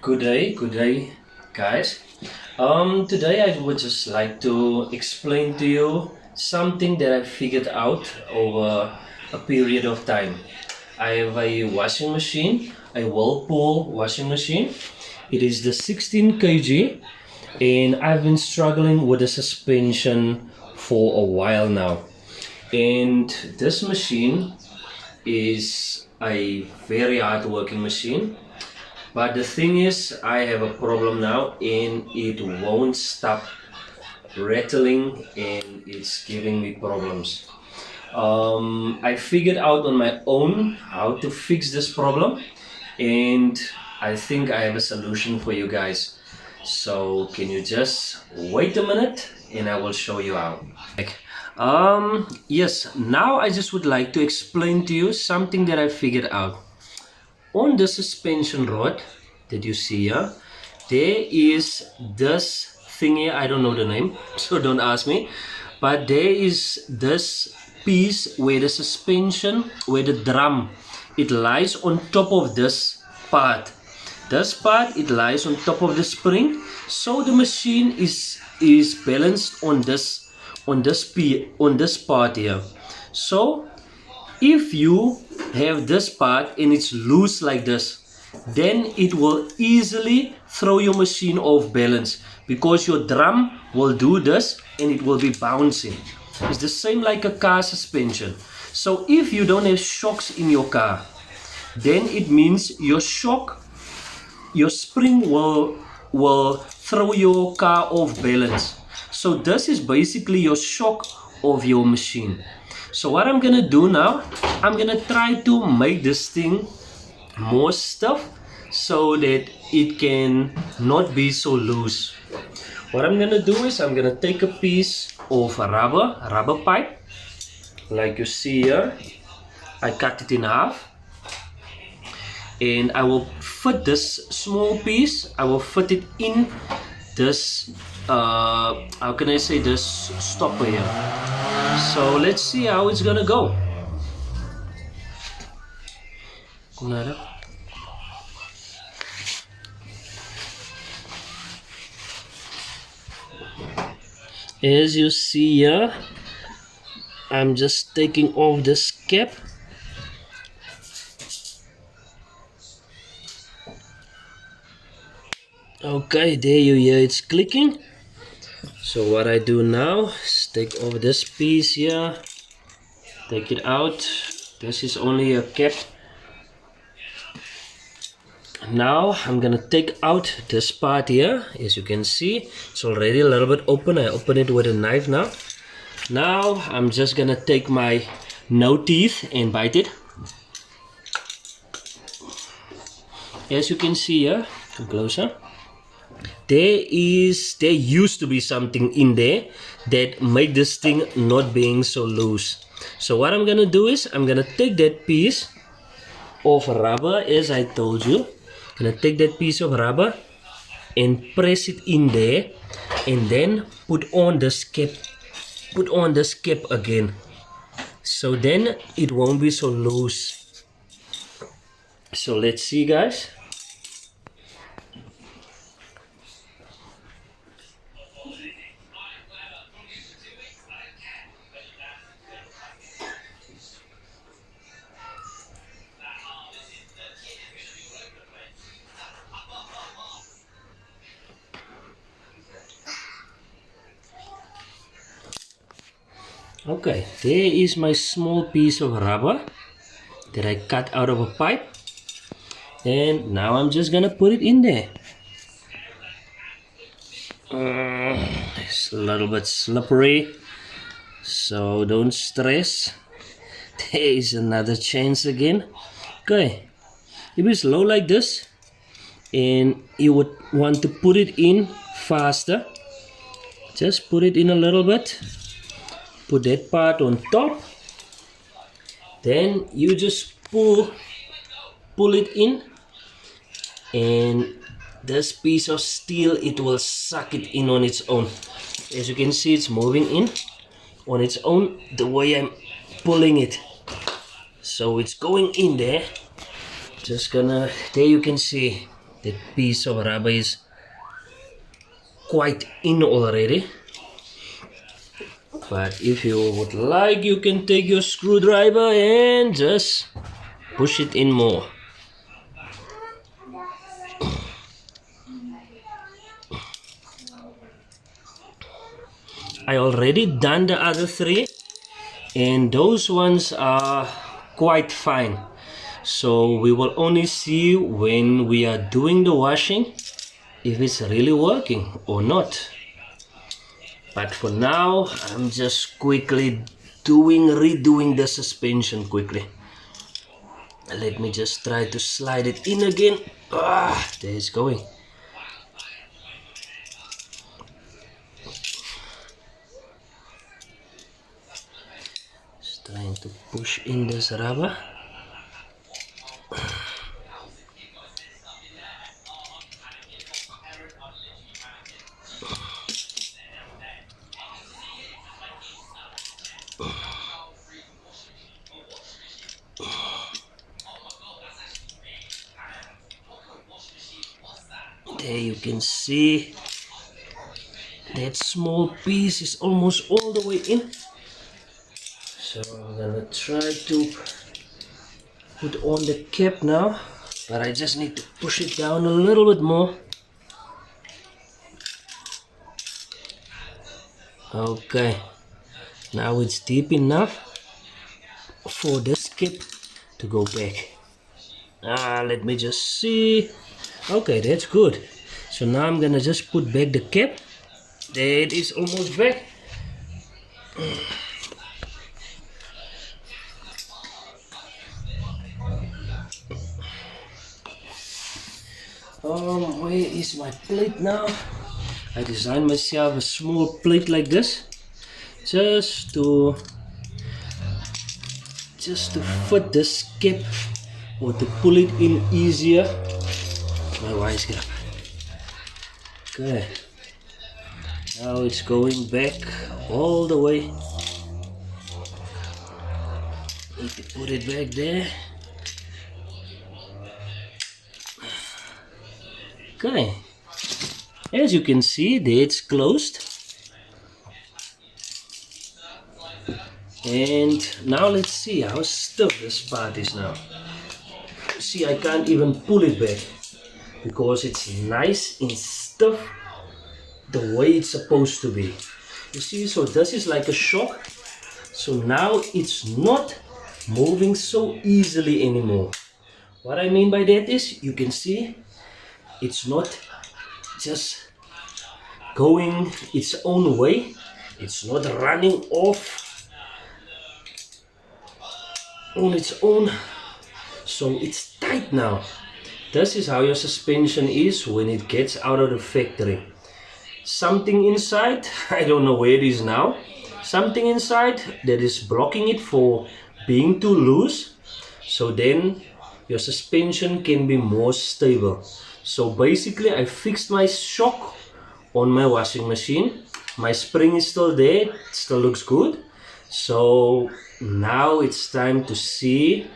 Good day, guys. Today I would just like to explain to you something that I figured out over a period of time. I have a washing machine, a whirlpool washing machine. It is the 16 kg, and I've been struggling with the suspension for a while now. And this machine is a very hard working machine, but the thing is, I have a problem now and it won't stop rattling and it's giving me problems. I figured out on my own how to fix this problem, and I think I have a solution for you guys. So can you just wait a minute and I will show you how. Yes, now I just would like to explain to you something that I figured out. On the suspension rod that you see here, there is this thing here. I don't know the name, so don't ask me, but there is this piece where the suspension, where the drum, it lies on top of this part. This part, it lies on top of the spring, so the machine is balanced on this part here. So if you have this part and it's loose like this, then it will easily throw your machine off balance, because your drum will do this and it will be bouncing. It's the same like a car suspension. So if you don't have shocks in your car, then it means your spring will throw your car off balance. So this is basically your shock of your machine. So what I'm gonna do now, I'm gonna try to make this thing more stiff so that it can not be so loose. What I'm gonna do is I'm gonna take a piece of rubber pipe, like you see here. I cut it in half, and I will fit this small piece, I will fit it in this how can I say, this stopper here. So let's see how it's gonna go. As you see here, I'm just taking off this cap. Okay, there you hear it's clicking. So what I do now is take off this piece here, take it out. This is only a cap. Now I'm gonna take out this part here. As you can see, it's already a little bit open. I open it with a knife now. Now I'm just gonna take my no teeth and bite it. As you can see here, come closer. There used to be something in there that made this thing not being so loose. So what I'm gonna do is I'm gonna take that piece of rubber, as I told you. I'm gonna take that piece of rubber and press it in there, and then put on this cap again, so then it won't be so loose. So let's see, guys. Okay, there is my small piece of rubber that I cut out of a pipe, and now I'm just gonna put it in there. It's a little bit slippery, so don't stress. There is another chance again. Okay, if it's low like this and you would want to put it in faster, just put it in a little bit. Put that part on top, then you just pull it in, and this piece of steel, it will suck it in on its own. As you can see, it's moving in on its own the way I'm pulling it. So it's going in there, Just gonna, there you can see that piece of rubber is quite in already. But if you would like, you can take your screwdriver and just push it in more. I already done the other three, and those ones are quite fine. So we will only see when we are doing the washing if it's really working or not. But for now, I'm just quickly redoing the suspension quickly. Let me just try to slide it in again. There it's going. Just trying to push in this rubber. There you can see that small piece is almost all the way in. So I'm gonna try to put on the cap now, but I just need to push it down a little bit more. Okay, now it's deep enough for this cap to go back. Let me just see. Okay, that's good. So now I'm gonna just put back the cap. There it is, almost back. Where is my plate now? I designed myself a small plate like this, just to fit this cap or to pull it in easier. My wires get up. Okay, now it's going back all the way. Need to put it back there. Okay, as you can see, there it's closed. And now let's see how stiff this part is now. See, I can't even pull it back because it's nice and stiff the way it's supposed to be. You see, so this is like a shock. So now it's not moving so easily anymore. What I mean by that is, you can see it's not just going its own way. It's not running off on its own. So it's tight now. This is how your suspension is when it gets out of the factory. Something inside, I don't know where it is now, something inside that is blocking it for being too loose. So then your suspension can be more stable. So basically I fixed my shock on my washing machine. My spring is still there, it still looks good. So now it's time to see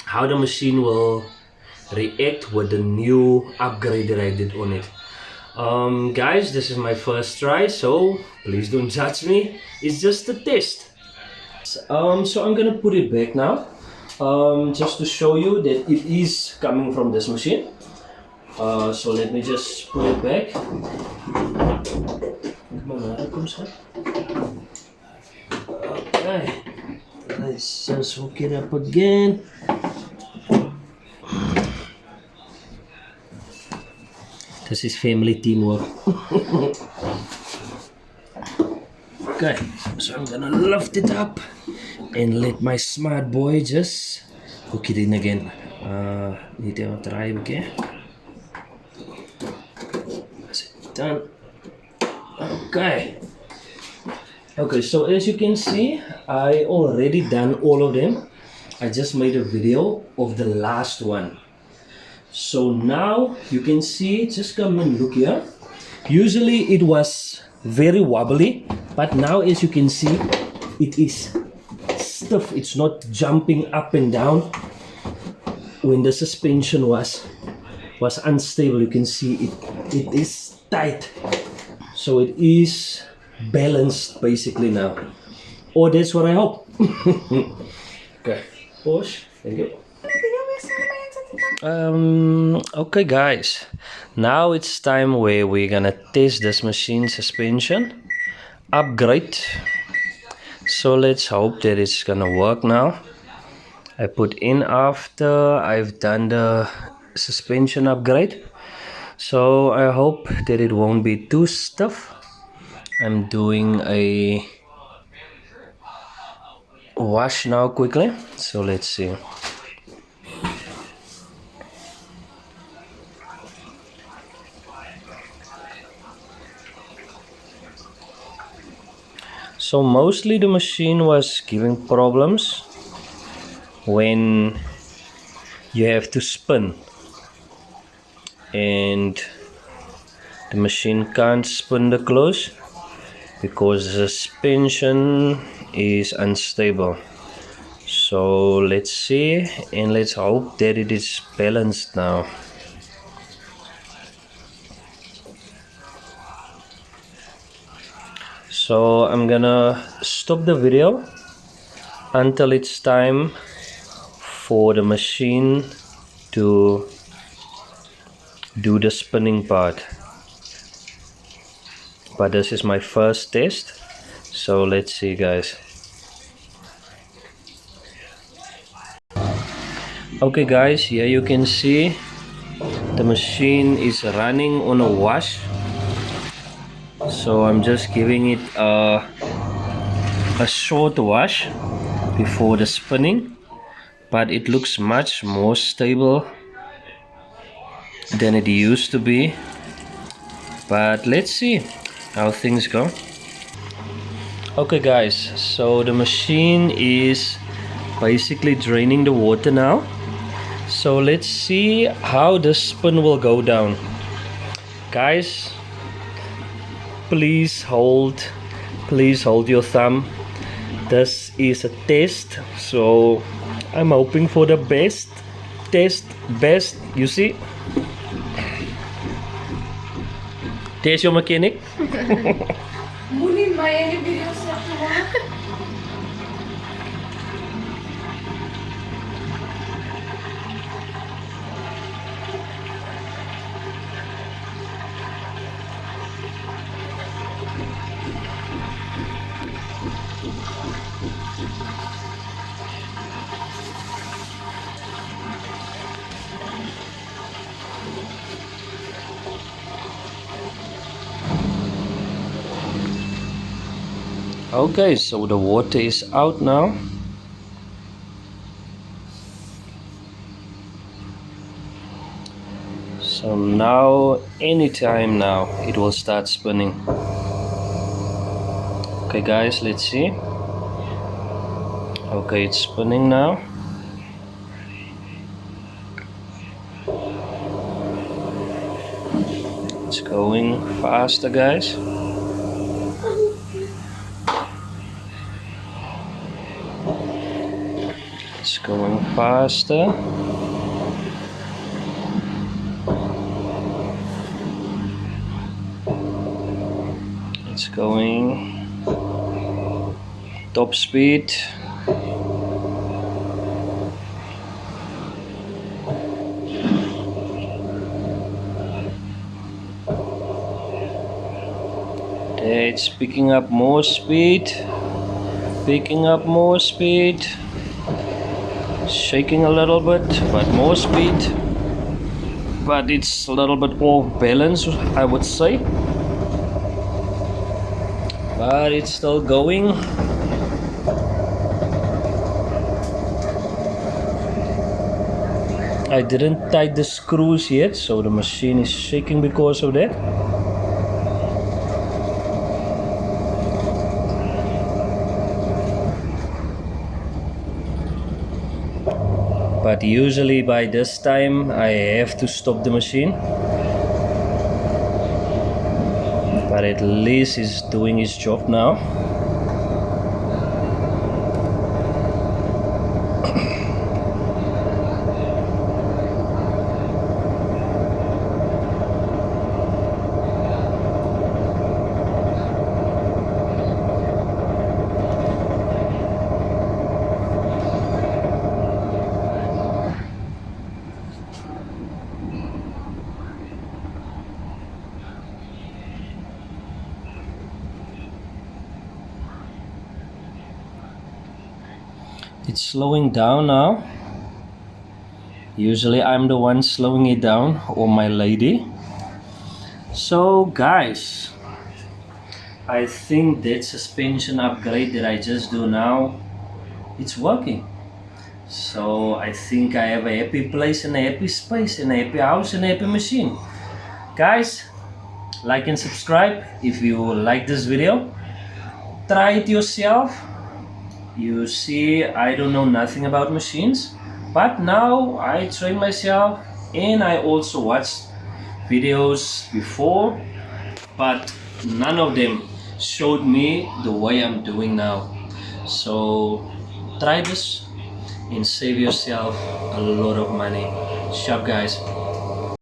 how the machine will react with the new upgrade that I did on it. Guys, this is my first try, so please don't judge me. It's just a test. So I'm gonna put it back now, just to show you that it is coming from this machine. So let me just put it back. Okay, let's just hook it up again. This is family teamwork. Okay, so I'm gonna lift it up and let my smart boy just hook it in again. Need to try again. That's it, done. Okay. Okay, so as you can see, I already done all of them. I just made a video of the last one. So now you can see, just come and look here. Usually it was very wobbly, but now as you can see, it is stiff. It's not jumping up and down. when the suspension was unstable. You can see it is tight, so it is balanced basically now, or that's what I hope. Okay, push. Thank you. Okay guys, now it's time where we're gonna test this machine suspension upgrade. So let's hope that it's gonna work now. I put in after I've done the suspension upgrade, so I hope that it won't be too stiff. I'm doing a wash now quickly, so let's see. So mostly the machine was giving problems when you have to spin and the machine can't spin the clothes because the suspension is unstable. So let's see and let's hope that it is balanced now. So I'm gonna stop the video until it's time for the machine to do the spinning part. But this is my first test, so let's see guys. Okay guys, here you can see the machine is running on a wash, so I'm just giving it a short wash before the spinning, but it looks much more stable than it used to be. But let's see how things go. Okay guys, so the machine is basically draining the water now, so let's see how the spin will go down. Guys, please hold your thumb. This is a test, so I'm hoping for the best. Best, you see. There's your mechanic. Okay, so the water is out now. So now, anytime now, it will start spinning. Okay guys, let's see. Okay, it's spinning now. It's going faster guys. It's going faster. It's going top speed. It's picking up more speed. Shaking a little bit, but more speed. But it's a little bit off balance, I would say. But it's still going. I didn't tighten the screws yet, so the machine is shaking because of that. But usually by this time I have to stop the machine. But at least it's doing its job now. It's slowing down now. Usually I'm the one slowing it down, or my lady. So guys, I think that suspension upgrade that I just do now, it's working. So I think I have a happy place and a happy space and a happy house and a happy machine. Guys, like and subscribe if you like this video. Try it yourself. You see, I don't know nothing about machines, but now I train myself and I also watched videos before, but none of them showed me the way I'm doing now. So try this and save yourself a lot of money. Sharp guys.